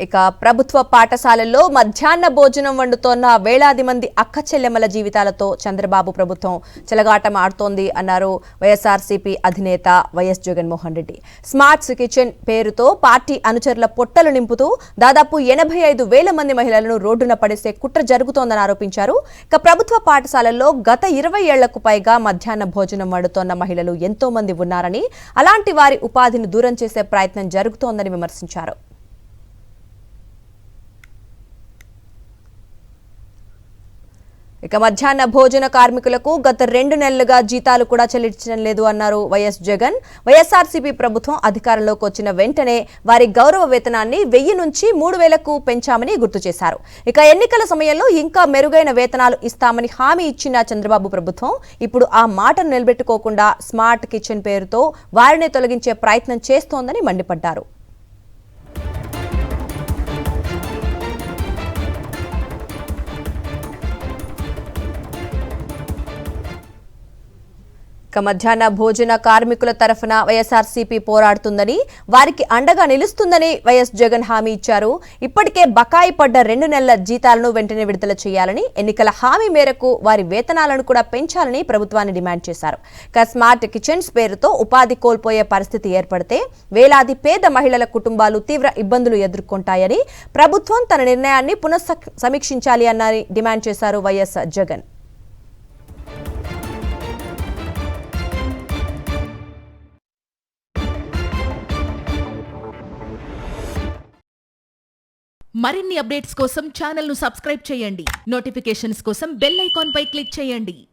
ఇక ప్రభుత్వ పాఠశాలల్లో మధ్యాహ్న భోజనం వండుతోన్న వేలాది మంది అక్క చెల్లెమ్మల జీవితాలతో చంద్రబాబు ప్రభుత్వం చెలగాటం ఆడుతోంది అన్నారు వైఎస్ఆర్సీపీ అధినేత YS Jaganmohan Reddy. Smart kitchen పేరుతో పార్టీ అనుచరుల పొట్టలు నింపుతూ దాదాపు 85,000 మంది మహిళలను రోడ్డున పడేసే కుట్ర జరుగుతోందని ఆరోపించారు. ఇక ప్రభుత్వ పాఠశాలల్లో గత 20 ఏళ్లకు పైగా మధ్యాహ్న భోజనం వండుతోన్న మహిళలు ఎంతో మంది ఉన్నారని, అలాంటి వారి ఉపాధిని దూరం చేసే ప్రయత్నం జరుగుతోందని విమర్శించారు. ఇక మధ్యాహ్న భోజన కార్మికులకు గత 2 నెలలుగా జీతాలు కూడా చెల్లించడం లేదు అన్నారు వైఎస్ జగన్. వైఎస్ఆర్సీపీ ప్రభుత్వం అధికారంలోకి వచ్చిన వెంటనే వారి గౌరవ వేతనాన్ని 1000 నుంచి 3000కు పెంచామని గుర్తు చేశారు. ఇక ఎన్నికల సమయంలో ఇంకా మెరుగైన వేతనాలు ఇస్తామని హామీ ఇచ్చిన చంద్రబాబు ప్రభుత్వం ఇప్పుడు ఆ మాటను నిలబెట్టుకోకుండా స్మార్ట్ కిచెన్ పేరుతో వారిని తొలగించే ప్రయత్నం చేస్తోందని మండిపడ్డారు. ఇక మధ్యాహ్న భోజన కార్మికుల తరఫున వైఎస్ఆర్సీపీ పోరాడుతుందని, వారికి అండగా నిలుస్తుందని వైఎస్ జగన్ హామీ ఇచ్చారు. ఇప్పటికే బకాయి పడ్డ 2 నెలల జీతాలను వెంటనే విడుదల చేయాలని, ఎన్నికల హామీ మేరకు వారి వేతనాలను కూడా పెంచాలని ప్రభుత్వాన్ని డిమాండ్ చేశారు. ఇక స్మార్ట్ కిచెన్స్ పేరుతో ఉపాధి కోల్పోయే పరిస్థితి ఏర్పడితే వేలాది పేద మహిళల కుటుంబాలు తీవ్ర ఇబ్బందులు ఎదుర్కొంటాయని, ప్రభుత్వం తన నిర్ణయాన్ని సమీక్షించాలి అన్నది డిమాండ్ చేశారు వైఎస్ జగన్. మరిన్ని అప్డేట్స్ కోసం ఛానల్ ను సబ్స్క్రైబ్ చేయండి. నోటిఫికేషన్స్ కోసం బెల్ ఐకాన్ పై క్లిక్ చేయండి.